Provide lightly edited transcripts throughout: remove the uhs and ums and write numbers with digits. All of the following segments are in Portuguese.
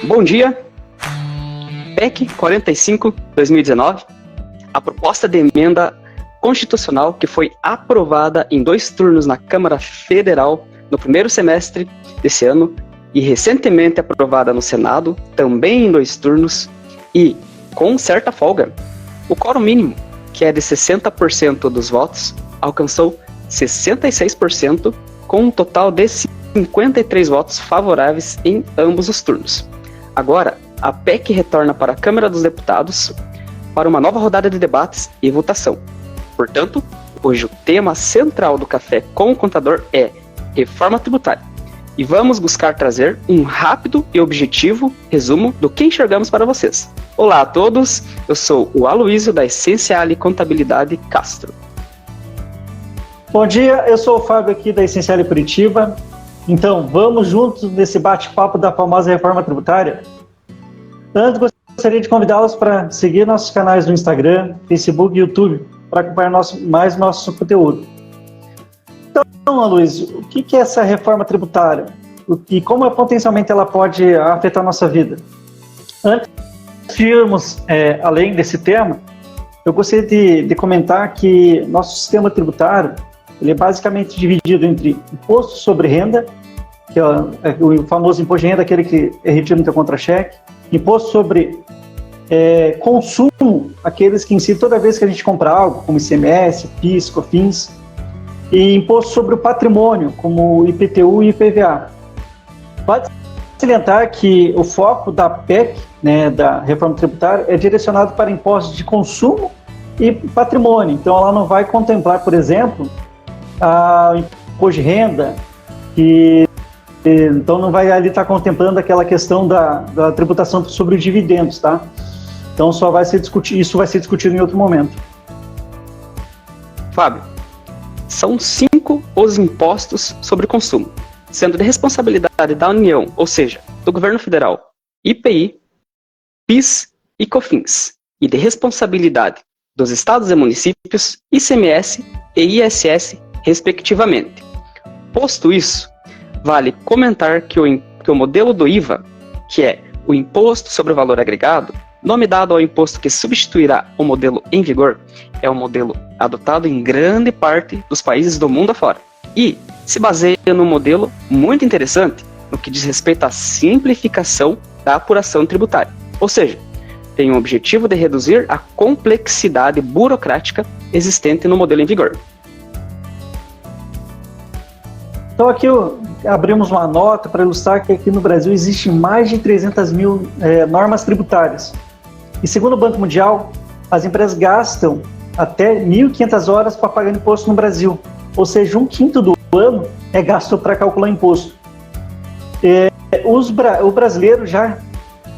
Bom dia. PEC 45/2019, a proposta de emenda constitucional que foi aprovada em 2 turnos na Câmara Federal no primeiro semestre desse ano e recentemente aprovada no Senado, também em 2 turnos e, com certa folga, o quórum mínimo, que é de 60% dos votos, alcançou 66%, com um total de 53 votos favoráveis em ambos os turnos. Agora, a PEC retorna para a Câmara dos Deputados para uma nova rodada de debates e votação. Portanto, hoje o tema central do Café com o Contador é reforma tributária. E vamos buscar trazer um rápido e objetivo resumo do que enxergamos para vocês. Olá a todos, eu sou o Aloísio da Essenciale Contabilidade Castro. Bom dia, eu sou o Fábio aqui da Essenciale Curitiba. Então, vamos juntos nesse bate-papo da famosa reforma tributária? Antes, gostaria de convidá-los para seguir nossos canais no Instagram, Facebook e YouTube, para acompanhar mais nosso conteúdo. Então, Aloísio, o que é essa reforma tributária? E como potencialmente ela pode afetar a nossa vida? Antes de irmos além desse tema, eu gostaria de comentar que nosso sistema tributário ele é basicamente dividido entre imposto sobre renda, que é o famoso imposto de renda, aquele que é retido no teu contra-cheque, imposto sobre consumo, aqueles que incidem toda vez que a gente compra algo, como ICMS, PIS, COFINS, e imposto sobre o patrimônio, como IPTU e IPVA. Pode salientar que o foco da PEC, da reforma tributária, é direcionado para impostos de consumo e patrimônio. Então, ela não vai contemplar, por exemplo, o imposto de renda, então não vai ali estar contemplando aquela questão da tributação sobre os dividendos, tá? Então isso vai ser discutido em outro momento. Fábio, são 5 os impostos sobre consumo, sendo de responsabilidade da União, ou seja, do governo federal, IPI, PIS e COFINS, e de responsabilidade dos estados e municípios, ICMS e ISS, respectivamente. Posto isso, vale comentar que o modelo do IVA, que é o Imposto sobre o Valor Agregado, nome dado ao imposto que substituirá o modelo em vigor, é um modelo adotado em grande parte dos países do mundo afora e se baseia num modelo muito interessante no que diz respeito à simplificação da apuração tributária, ou seja, tem o objetivo de reduzir a complexidade burocrática existente no modelo em vigor. Então aqui abrimos uma nota para ilustrar que aqui no Brasil existem mais de 300 mil normas tributárias. E segundo o Banco Mundial, as empresas gastam até 1.500 horas para pagar imposto no Brasil. Ou seja, 1/5 do ano é gasto para calcular imposto. O brasileiro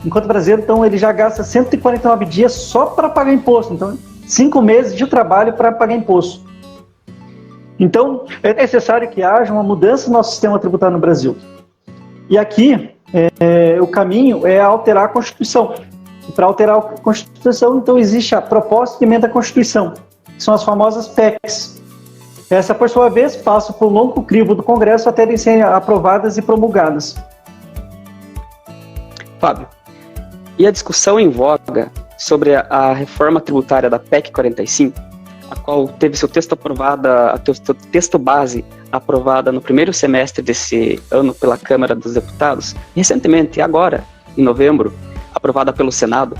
enquanto brasileiro, então, ele já gasta 149 dias só para pagar imposto. Então, 5 meses de trabalho para pagar imposto. Então, é necessário que haja uma mudança no nosso sistema tributário no Brasil. E aqui, o caminho é alterar a Constituição. E para alterar a Constituição, então, existe a proposta de emenda à Constituição, que são as famosas PECs. Essa, por sua vez, passa por um longo crivo do Congresso até serem aprovadas e promulgadas. Fábio, e a discussão em voga sobre a reforma tributária da PEC 45, a qual teve seu texto texto base aprovada no primeiro semestre desse ano pela Câmara dos Deputados, recentemente, agora, em novembro, aprovada pelo Senado,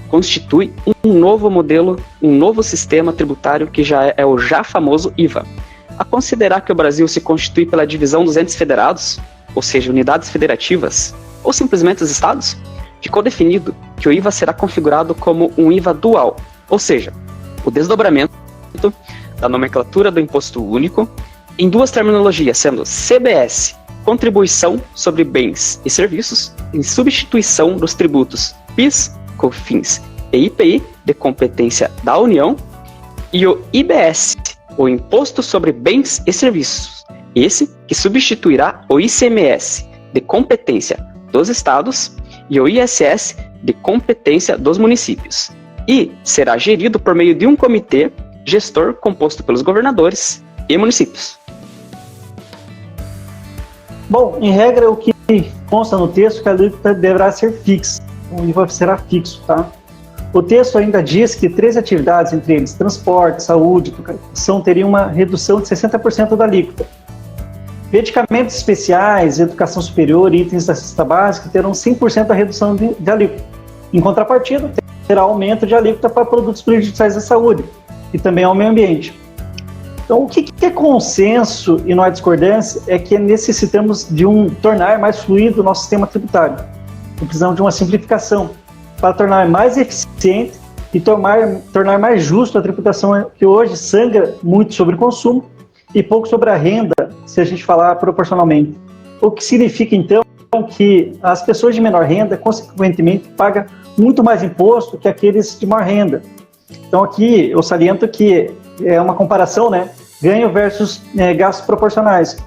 constitui um novo modelo, um novo sistema tributário que já é o já famoso IVA. A considerar que o Brasil se constitui pela divisão dos entes federados, ou seja, unidades federativas, ou simplesmente os estados, ficou definido que o IVA será configurado como um IVA dual, ou seja, o desdobramento da nomenclatura do Imposto Único em 2 terminologias, sendo CBS, Contribuição sobre Bens e Serviços, em substituição dos tributos PIS, COFINS e IPI, de competência da União, e o IBS, o Imposto sobre Bens e Serviços, esse que substituirá o ICMS, de competência dos estados, e o ISS, de competência dos municípios, e será gerido por meio de um comitê gestor composto pelos governadores e municípios. Bom, em regra, o que consta no texto é que a alíquota deverá ser fixa, o IVA será fixo, tá? O texto ainda diz que 3 atividades, entre eles transporte, saúde, educação, teriam uma redução de 60% da alíquota. Medicamentos especiais, educação superior e itens da cesta básica terão 100% da redução de alíquota. Em contrapartida, terá aumento de alíquota para produtos prejudiciais à saúde e também ao meio ambiente. Então, o que é consenso e não há discordância é que necessitamos de tornar mais fluido o nosso sistema tributário. Precisamos de uma simplificação para tornar mais eficiente e tornar mais justo a tributação que hoje sangra muito sobre o consumo e pouco sobre a renda, se a gente falar proporcionalmente. O que significa, então, que as pessoas de menor renda, consequentemente, pagam muito mais imposto que aqueles de maior renda. Então, aqui eu saliento que é uma comparação, né? Ganho versus gastos proporcionais.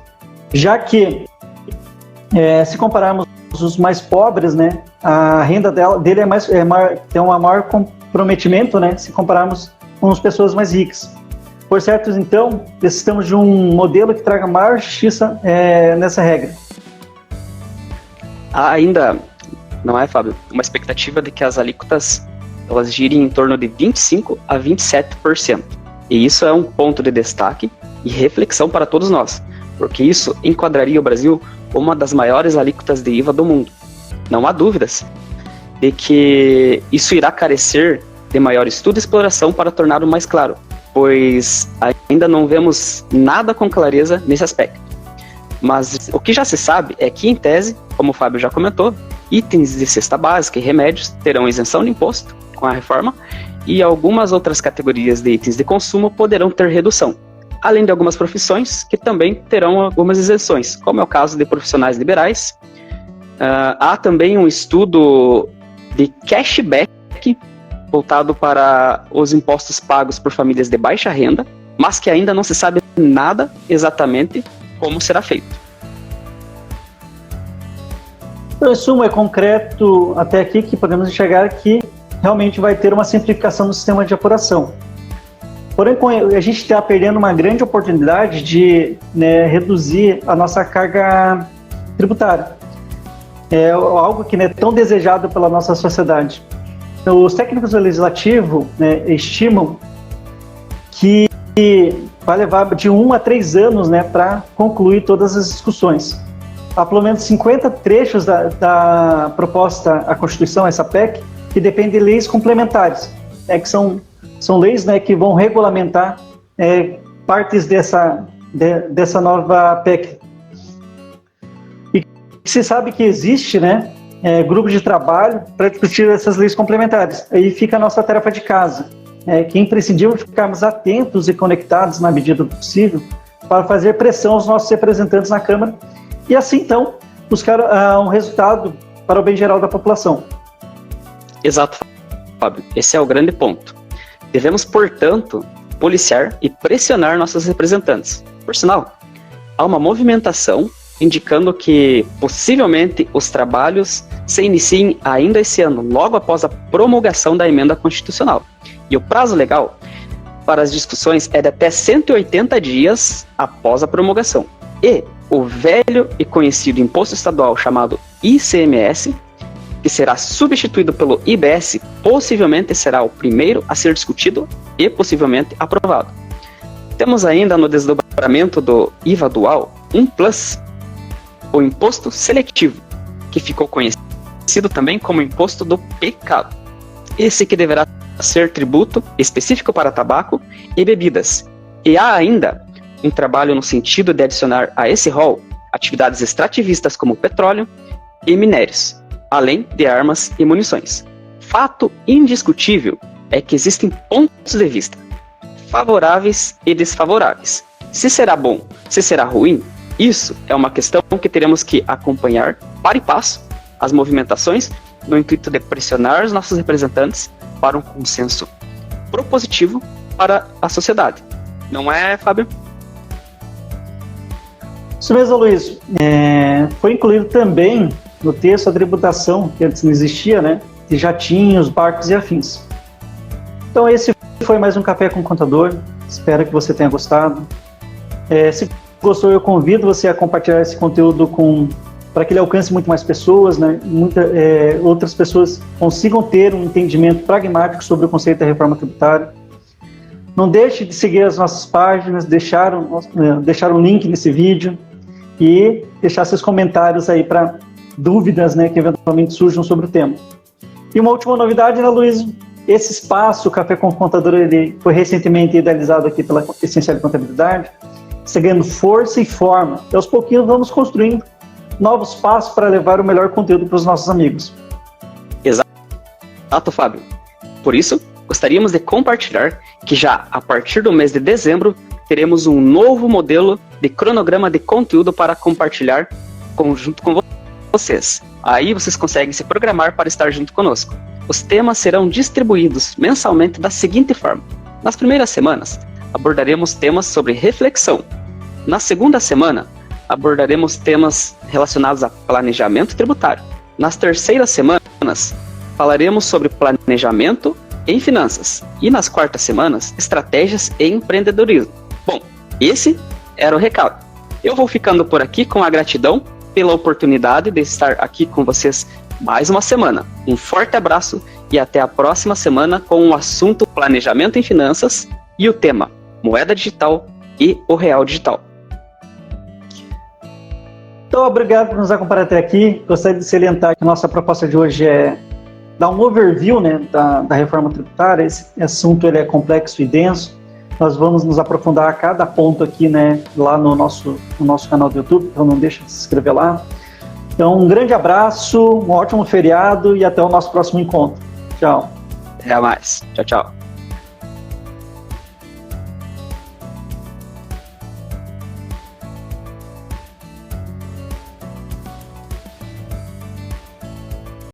Já que, se compararmos os mais pobres, né, a renda dele tem um maior comprometimento, né, se compararmos com as pessoas mais ricas. Por certo, então, precisamos de um modelo que traga maior justiça nessa regra. Há ainda, não é, Fábio, uma expectativa de que as alíquotas elas girem em torno de 25% a 27%. E isso é um ponto de destaque e reflexão para todos nós, porque isso enquadraria o Brasil como uma das maiores alíquotas de IVA do mundo. Não há dúvidas de que isso irá carecer de maior estudo e exploração para torná-lo mais claro, pois ainda não vemos nada com clareza nesse aspecto. Mas o que já se sabe é que, em tese, como o Fábio já comentou, itens de cesta básica e remédios terão isenção de imposto com a reforma e algumas outras categorias de itens de consumo poderão ter redução, além de algumas profissões que também terão algumas isenções, como é o caso de profissionais liberais. Há também um estudo de cashback voltado para os impostos pagos por famílias de baixa renda, mas que ainda não se sabe nada exatamente como será feito. Então, em suma, é concreto até aqui que podemos enxergar que realmente vai ter uma simplificação do sistema de apuração. Porém, a gente está perdendo uma grande oportunidade de reduzir a nossa carga tributária. É algo que não é tão desejado pela nossa sociedade. Então, os técnicos do legislativo estimam que vai levar de 1 a 3 anos para concluir todas as discussões. Há pelo menos 50 trechos da proposta à Constituição, essa PEC, que dependem de leis complementares, que são leis que vão regulamentar partes dessa nova PEC. E se sabe que existe grupo de trabalho para discutir essas leis complementares. Aí fica a nossa tarefa de casa, que é imprescindível ficarmos atentos e conectados na medida do possível para fazer pressão aos nossos representantes na Câmara e assim, então, buscar um resultado para o bem geral da população. Exato, Fábio. Esse é o grande ponto. Devemos, portanto, policiar e pressionar nossos representantes. Por sinal, há uma movimentação indicando que, possivelmente, os trabalhos se iniciem ainda esse ano, logo após a promulgação da emenda constitucional. E o prazo legal para as discussões é de até 180 dias após a promulgação. E o velho e conhecido imposto estadual chamado ICMS, que será substituído pelo IBS, possivelmente será o primeiro a ser discutido e possivelmente aprovado. Temos ainda no desdobramento do IVA dual um plus, o imposto seletivo, que ficou conhecido também como imposto do pecado. Esse que deverá ser tributo específico para tabaco e bebidas. E há ainda um trabalho no sentido de adicionar a esse rol atividades extrativistas como petróleo e minérios, além de armas e munições. Fato indiscutível é que existem pontos de vista favoráveis e desfavoráveis. Se será bom, se será ruim, isso é uma questão que teremos que acompanhar para e passo as movimentações no intuito de pressionar os nossos representantes para um consenso propositivo para a sociedade. Não é, Fábio? Isso mesmo, Luiz. Foi incluído também no texto a tributação, que antes não existia, de jatinhos, barcos e afins. Então esse foi mais um Café com o Contador. Espero que você tenha gostado. Se gostou, eu convido você a compartilhar esse conteúdo para que ele alcance muito mais pessoas, né? Outras pessoas consigam ter um entendimento pragmático sobre o conceito da reforma tributária. Não deixe de seguir as nossas páginas, deixar um link nesse vídeo e deixar seus comentários aí para dúvidas, né, que eventualmente surjam sobre o tema. E uma última novidade, né, Luiz? Esse espaço, o Café com o Contador, ele foi recentemente idealizado aqui pela Essencial Contabilidade, está ganhando força e forma. E aos pouquinhos vamos construindo novos passos para levar o melhor conteúdo para os nossos amigos. Exato, Fábio. Por isso, gostaríamos de compartilhar que já a partir do mês de dezembro teremos um novo modelo de cronograma de conteúdo para compartilhar junto com vocês. Aí vocês conseguem se programar para estar junto conosco. Os temas serão distribuídos mensalmente da seguinte forma. Nas primeiras semanas, abordaremos temas sobre reflexão. Na segunda semana, abordaremos temas relacionados a planejamento tributário. Nas terceiras semanas, falaremos sobre planejamento em finanças. E nas quartas semanas, estratégias e empreendedorismo. Bom, esse era o recado. Eu vou ficando por aqui com a gratidão pela oportunidade de estar aqui com vocês mais uma semana. Um forte abraço e até a próxima semana com o assunto planejamento em finanças e o tema moeda digital e o real digital. Então, obrigado por nos acompanhar até aqui. Gostaria de salientar que a nossa proposta de hoje é dar um overview, né, da reforma tributária. Esse assunto ele é complexo e denso. Nós vamos nos aprofundar a cada ponto aqui, né, lá no nosso canal do YouTube, então não deixe de se inscrever lá. Então, um grande abraço, um ótimo feriado e até o nosso próximo encontro. Tchau. Até mais. Tchau, tchau.